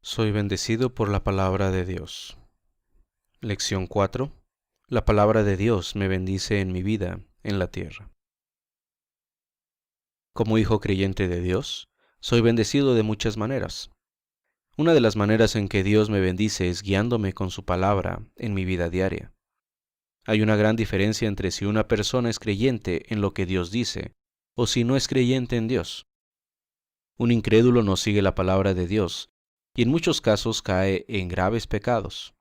Soy bendecido por la palabra de Dios. Lección 4. La palabra de Dios me bendice en mi vida en la tierra. Como hijo creyente de Dios, soy bendecido de muchas maneras. Una de las maneras en que Dios me bendice es guiándome con su palabra en mi vida diaria. Hay una gran diferencia entre si una persona es creyente en lo que Dios dice o si no es creyente en Dios. Un incrédulo no sigue la palabra de Dios y en muchos casos cae en graves pecados.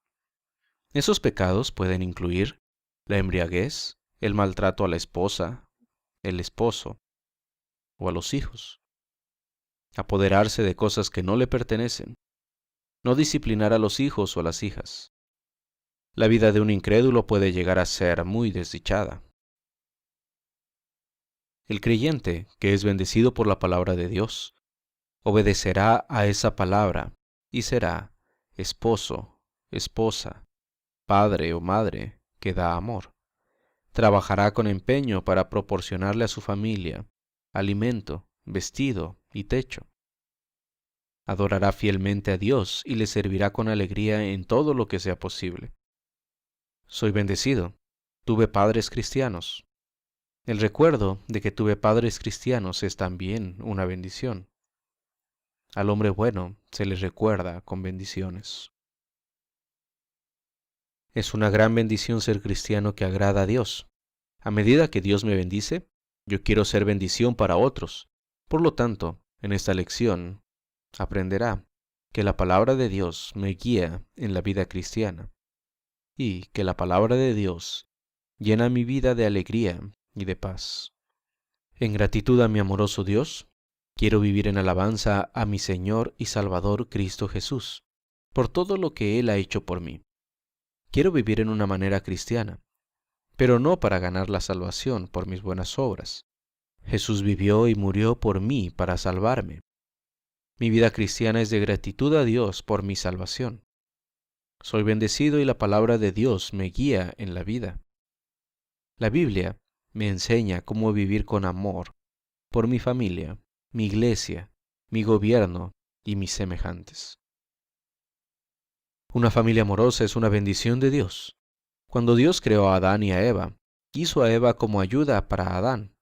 Esos pecados pueden incluir la embriaguez, el maltrato a la esposa, el esposo o a los hijos, apoderarse de cosas que no le pertenecen, no disciplinar a los hijos o a las hijas. La vida de un incrédulo puede llegar a ser muy desdichada. El creyente, que es bendecido por la palabra de Dios, obedecerá a esa palabra y será esposo, esposa, padre o madre que da amor. Trabajará con empeño para proporcionarle a su familia alimento, vestido y techo. Adorará fielmente a Dios y le servirá con alegría en todo lo que sea posible. Soy bendecido. Tuve padres cristianos. El recuerdo de que tuve padres cristianos es también una bendición. Al hombre bueno se le recuerda con bendiciones. Es una gran bendición ser cristiano que agrada a Dios. A medida que Dios me bendice, yo quiero ser bendición para otros. Por lo tanto, en esta lección, aprenderá que la palabra de Dios me guía en la vida cristiana y que la palabra de Dios llena mi vida de alegría y de paz. En gratitud a mi amoroso Dios, quiero vivir en alabanza a mi Señor y Salvador Cristo Jesús, por todo lo que Él ha hecho por mí. Quiero vivir en una manera cristiana, pero no para ganar la salvación por mis buenas obras. Jesús vivió y murió por mí para salvarme. Mi vida cristiana es de gratitud a Dios por mi salvación. Soy bendecido y la palabra de Dios me guía en la vida. La Biblia me enseña cómo vivir con amor por mi familia, mi iglesia, mi gobierno y mis semejantes. Una familia amorosa es una bendición de Dios. Cuando Dios creó a Adán y a Eva, quiso a Eva como ayuda para Adán,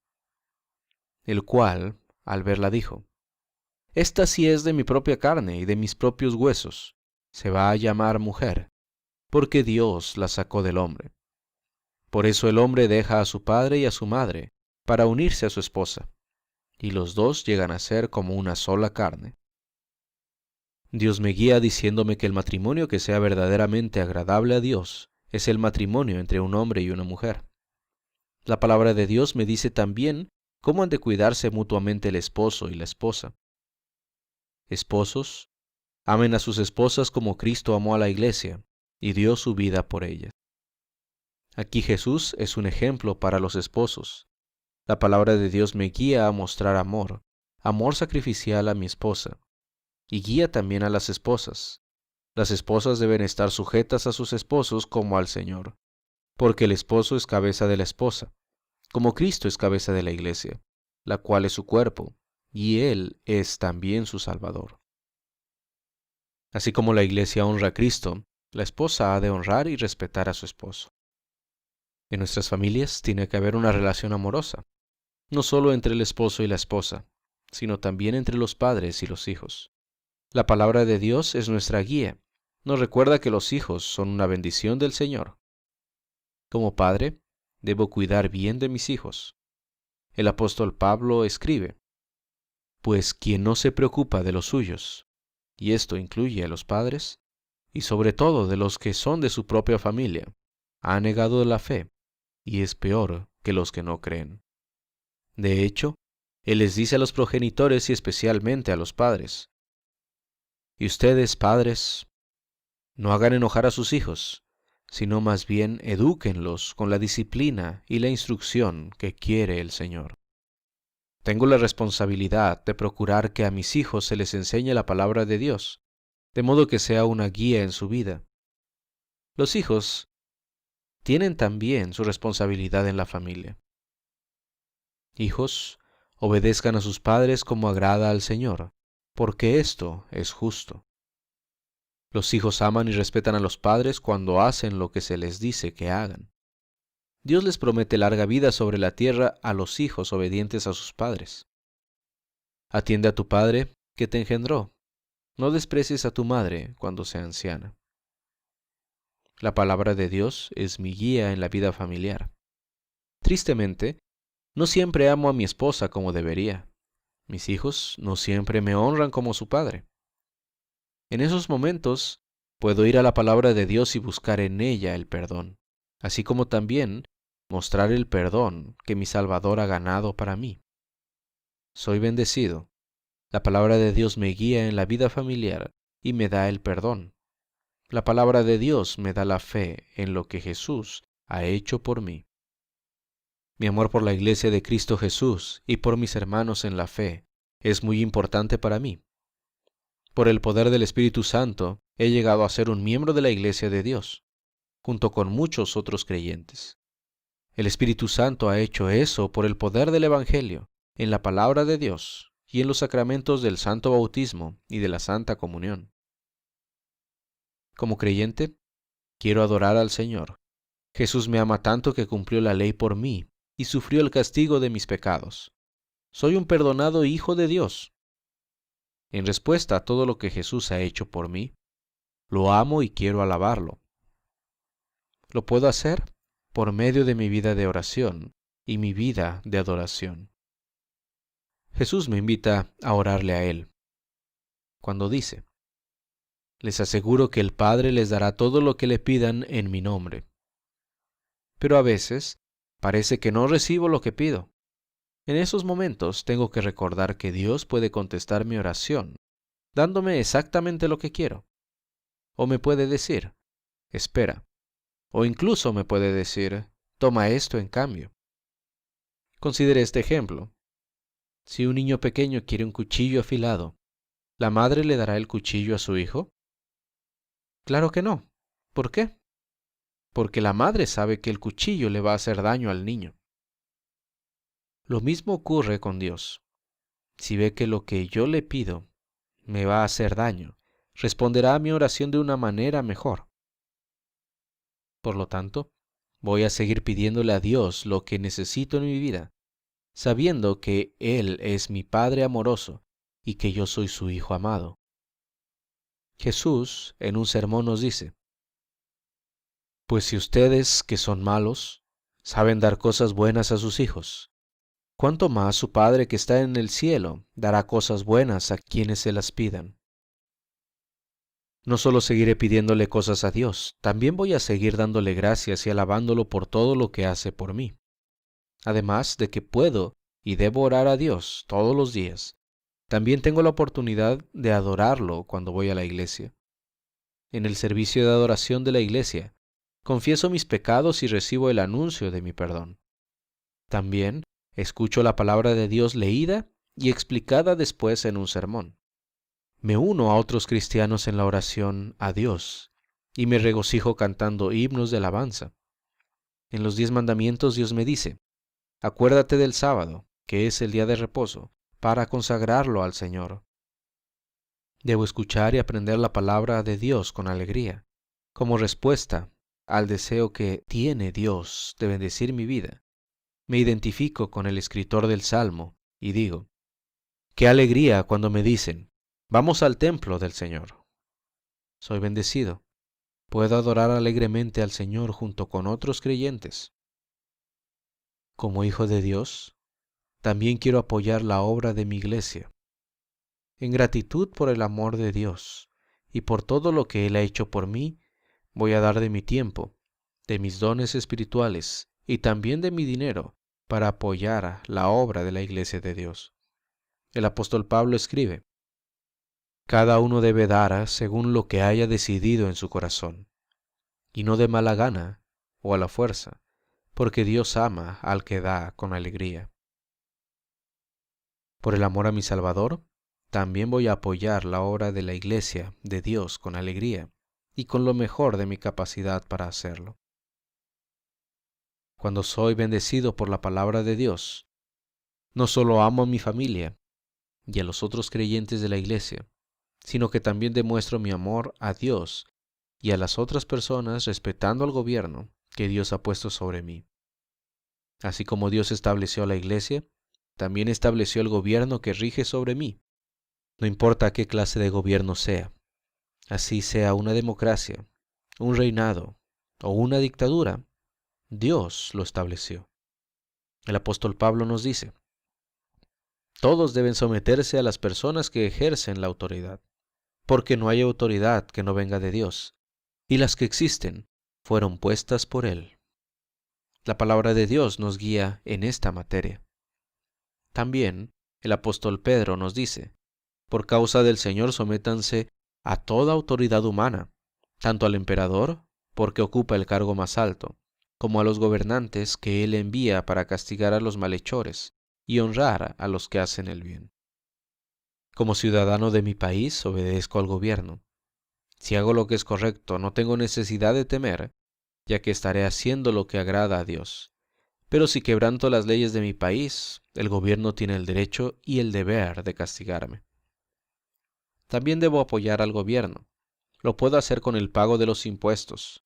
el cual, al verla, dijo: «Esta sí es de mi propia carne y de mis propios huesos. Se va a llamar mujer, porque Dios la sacó del hombre». Por eso el hombre deja a su padre y a su madre para unirse a su esposa, y los dos llegan a ser como una sola carne. Dios me guía diciéndome que el matrimonio que sea verdaderamente agradable a Dios es el matrimonio entre un hombre y una mujer. La palabra de Dios me dice también cómo han de cuidarse mutuamente el esposo y la esposa. Esposos, amen a sus esposas como Cristo amó a la iglesia y dio su vida por ellas. Aquí Jesús es un ejemplo para los esposos. La palabra de Dios me guía a mostrar amor, amor sacrificial a mi esposa, y guía también a las esposas. Las esposas deben estar sujetas a sus esposos como al Señor, porque el esposo es cabeza de la esposa, como Cristo es cabeza de la iglesia, la cual es su cuerpo, y Él es también su Salvador. Así como la iglesia honra a Cristo, la esposa ha de honrar y respetar a su esposo. En nuestras familias tiene que haber una relación amorosa, no solo entre el esposo y la esposa, sino también entre los padres y los hijos. La palabra de Dios es nuestra guía. Nos recuerda que los hijos son una bendición del Señor. Como padre, debo cuidar bien de mis hijos. El apóstol Pablo escribe: «Pues quien no se preocupa de los suyos», y esto incluye a los padres, y sobre todo de los que son de su propia familia, ha negado la fe, y es peor que los que no creen. De hecho, Él les dice a los progenitores y especialmente a los padres: «Y ustedes, padres, no hagan enojar a sus hijos, sino más bien edúquenlos con la disciplina y la instrucción que quiere el Señor». Tengo la responsabilidad de procurar que a mis hijos se les enseñe la palabra de Dios, de modo que sea una guía en su vida. Los hijos tienen también su responsabilidad en la familia. Hijos, obedezcan a sus padres como agrada al Señor, porque esto es justo. Los hijos aman y respetan a los padres cuando hacen lo que se les dice que hagan. Dios les promete larga vida sobre la tierra a los hijos obedientes a sus padres. Atiende a tu padre que te engendró. No desprecies a tu madre cuando sea anciana. La palabra de Dios es mi guía en la vida familiar. Tristemente, no siempre amo a mi esposa como debería. Mis hijos no siempre me honran como su padre. En esos momentos, puedo ir a la palabra de Dios y buscar en ella el perdón, así como también mostrar el perdón que mi Salvador ha ganado para mí. Soy bendecido. La palabra de Dios me guía en la vida familiar y me da el perdón. La palabra de Dios me da la fe en lo que Jesús ha hecho por mí. Mi amor por la Iglesia de Cristo Jesús y por mis hermanos en la fe es muy importante para mí. Por el poder del Espíritu Santo he llegado a ser un miembro de la Iglesia de Dios, junto con muchos otros creyentes. El Espíritu Santo ha hecho eso por el poder del Evangelio, en la palabra de Dios y en los sacramentos del Santo Bautismo y de la Santa Comunión. Como creyente, quiero adorar al Señor. Jesús me ama tanto que cumplió la ley por mí y sufrió el castigo de mis pecados. Soy un perdonado hijo de Dios. En respuesta a todo lo que Jesús ha hecho por mí, lo amo y quiero alabarlo. Lo puedo hacer por medio de mi vida de oración y mi vida de adoración. Jesús me invita a orarle a Él, cuando dice: les aseguro que el Padre les dará todo lo que le pidan en mi nombre. Pero a veces parece que no recibo lo que pido. En esos momentos tengo que recordar que Dios puede contestar mi oración, dándome exactamente lo que quiero. O me puede decir: espera. O incluso me puede decir: toma esto en cambio. Considere este ejemplo. Si un niño pequeño quiere un cuchillo afilado, ¿la madre le dará el cuchillo a su hijo? Claro que no. ¿Por qué? Porque la madre sabe que el cuchillo le va a hacer daño al niño. Lo mismo ocurre con Dios. Si ve que lo que yo le pido me va a hacer daño, responderá a mi oración de una manera mejor. Por lo tanto, voy a seguir pidiéndole a Dios lo que necesito en mi vida, sabiendo que Él es mi Padre amoroso y que yo soy su Hijo amado. Jesús en un sermón nos dice: pues si ustedes, que son malos, saben dar cosas buenas a sus hijos, ¿cuánto más su Padre que está en el cielo dará cosas buenas a quienes se las pidan? No solo seguiré pidiéndole cosas a Dios, también voy a seguir dándole gracias y alabándolo por todo lo que hace por mí. Además de que puedo y debo orar a Dios todos los días, también tengo la oportunidad de adorarlo cuando voy a la iglesia. En el servicio de adoración de la iglesia, confieso mis pecados y recibo el anuncio de mi perdón. También escucho la palabra de Dios leída y explicada después en un sermón. Me uno a otros cristianos en la oración a Dios y me regocijo cantando himnos de alabanza. En los 10 mandamientos Dios me dice: acuérdate del sábado, que es el día de reposo, para consagrarlo al Señor. Debo escuchar y aprender la palabra de Dios con alegría, como respuesta al deseo que tiene Dios de bendecir mi vida. Me identifico con el escritor del Salmo y digo: qué alegría cuando me dicen: vamos al templo del Señor. Soy bendecido. Puedo adorar alegremente al Señor junto con otros creyentes. Como hijo de Dios, también quiero apoyar la obra de mi iglesia. En gratitud por el amor de Dios y por todo lo que Él ha hecho por mí, voy a dar de mi tiempo, de mis dones espirituales y también de mi dinero para apoyar la obra de la iglesia de Dios. El apóstol Pablo escribe: cada uno debe dar según lo que haya decidido en su corazón, y no de mala gana o a la fuerza, porque Dios ama al que da con alegría. Por el amor a mi Salvador, también voy a apoyar la obra de la iglesia de Dios con alegría y con lo mejor de mi capacidad para hacerlo. Cuando soy bendecido por la palabra de Dios, No solo amo a mi familia y a los otros creyentes de la iglesia, sino que también demuestro mi amor a Dios y a las otras personas respetando al gobierno que Dios ha puesto sobre mí. Así como Dios estableció a la iglesia, también estableció el gobierno que rige sobre mí. No importa qué clase de gobierno sea, así sea una democracia, un reinado o una dictadura, Dios lo estableció. El apóstol Pablo nos dice, todos deben someterse a las personas que ejercen la autoridad, porque no hay autoridad que no venga de Dios, y las que existen fueron puestas por Él. La palabra de Dios nos guía en esta materia. También el apóstol Pedro nos dice, por causa del Señor sométanse a toda autoridad humana, tanto al emperador, porque ocupa el cargo más alto, como a los gobernantes que Él envía para castigar a los malhechores y honrar a los que hacen el bien. Como ciudadano de mi país, obedezco al gobierno. Si hago lo que es correcto, no tengo necesidad de temer, ya que estaré haciendo lo que agrada a Dios. Pero si quebranto las leyes de mi país, el gobierno tiene el derecho y el deber de castigarme. También debo apoyar al gobierno. Lo puedo hacer con el pago de los impuestos.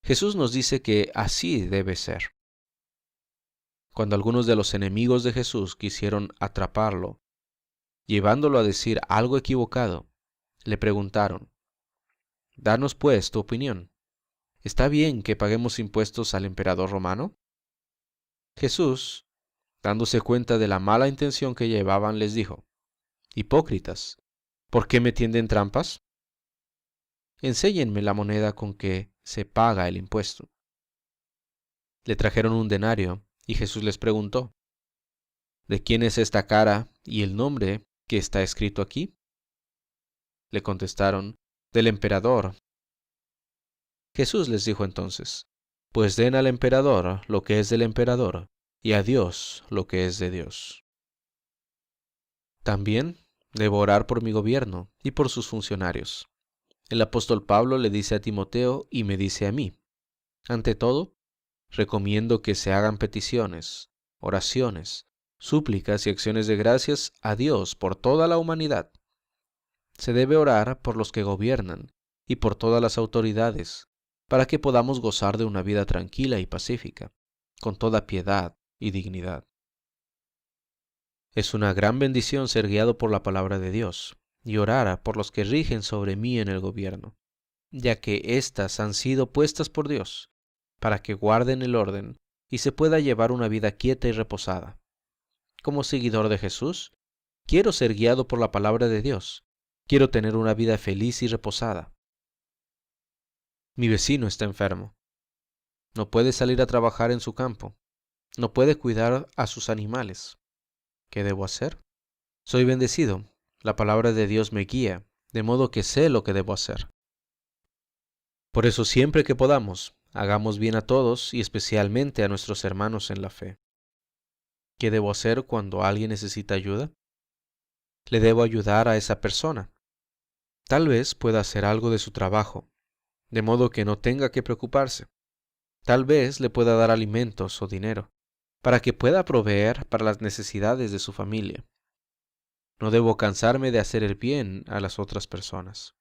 Jesús nos dice que así debe ser. Cuando algunos de los enemigos de Jesús quisieron atraparlo, llevándolo a decir algo equivocado, le preguntaron, «Danos pues tu opinión. ¿Está bien que paguemos impuestos al emperador romano?» Jesús, dándose cuenta de la mala intención que llevaban, les dijo, «Hipócritas, ¿por qué me tienden trampas? Enséñenme la moneda con que se paga el impuesto». Le trajeron un denario y Jesús les preguntó, «¿De quién es esta cara y el nombre que está escrito aquí?» Le contestaron, «Del emperador». Jesús les dijo entonces, «Pues den al emperador lo que es del emperador, y a Dios lo que es de Dios». También debo orar por mi gobierno y por sus funcionarios. El apóstol Pablo le dice a Timoteo y me dice a mí, ante todo, recomiendo que se hagan peticiones, oraciones, súplicas y acciones de gracias a Dios por toda la humanidad. Se debe orar por los que gobiernan y por todas las autoridades, para que podamos gozar de una vida tranquila y pacífica, con toda piedad y dignidad. Es una gran bendición ser guiado por la palabra de Dios y orar por los que rigen sobre mí en el gobierno, ya que éstas han sido puestas por Dios para que guarden el orden y se pueda llevar una vida quieta y reposada. Como seguidor de Jesús, quiero ser guiado por la palabra de Dios. Quiero tener una vida feliz y reposada. Mi vecino está enfermo. No puede salir a trabajar en su campo. No puede cuidar a sus animales. ¿Qué debo hacer? Soy bendecido. La palabra de Dios me guía, de modo que sé lo que debo hacer. Por eso siempre que podamos, hagamos bien a todos y especialmente a nuestros hermanos en la fe. ¿Qué debo hacer cuando alguien necesita ayuda? Le debo ayudar a esa persona. Tal vez pueda hacer algo de su trabajo, de modo que no tenga que preocuparse. Tal vez le pueda dar alimentos o dinero, para que pueda proveer para las necesidades de su familia. No debo cansarme de hacer el bien a las otras personas.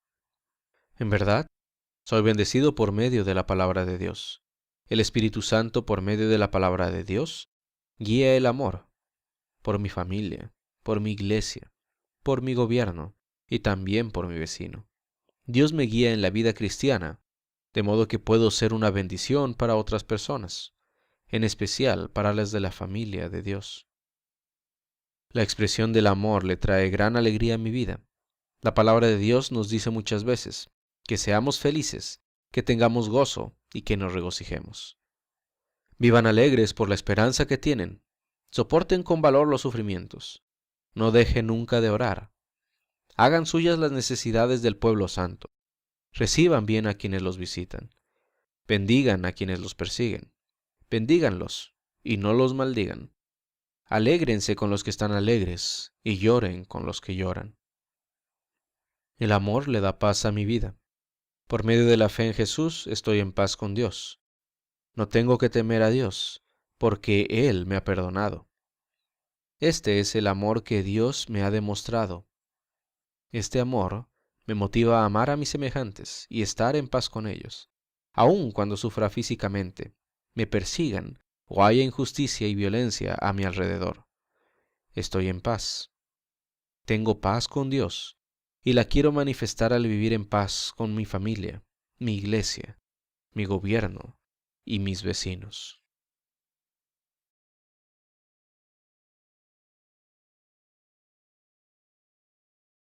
En verdad, soy bendecido por medio de la palabra de Dios. El Espíritu Santo, por medio de la palabra de Dios, guía el amor por mi familia, por mi iglesia, por mi gobierno y también por mi vecino. Dios me guía en la vida cristiana, de modo que puedo ser una bendición para otras personas, en especial para las de la familia de Dios. La expresión del amor le trae gran alegría a mi vida. La palabra de Dios nos dice muchas veces que seamos felices, que tengamos gozo y que nos regocijemos. Vivan alegres por la esperanza que tienen. Soporten con valor los sufrimientos. No dejen nunca de orar. Hagan suyas las necesidades del pueblo santo. Reciban bien a quienes los visitan. Bendigan a quienes los persiguen. Bendíganlos y no los maldigan. Alégrense con los que están alegres y lloren con los que lloran. El amor le da paz a mi vida. Por medio de la fe en Jesús estoy en paz con Dios. No tengo que temer a Dios, porque Él me ha perdonado. Este es el amor que Dios me ha demostrado. Este amor me motiva a amar a mis semejantes y estar en paz con ellos, aun cuando sufra físicamente, me persigan o haya injusticia y violencia a mi alrededor. Estoy en paz. Tengo paz con Dios y la quiero manifestar al vivir en paz con mi familia, mi iglesia, mi gobierno y mis vecinos.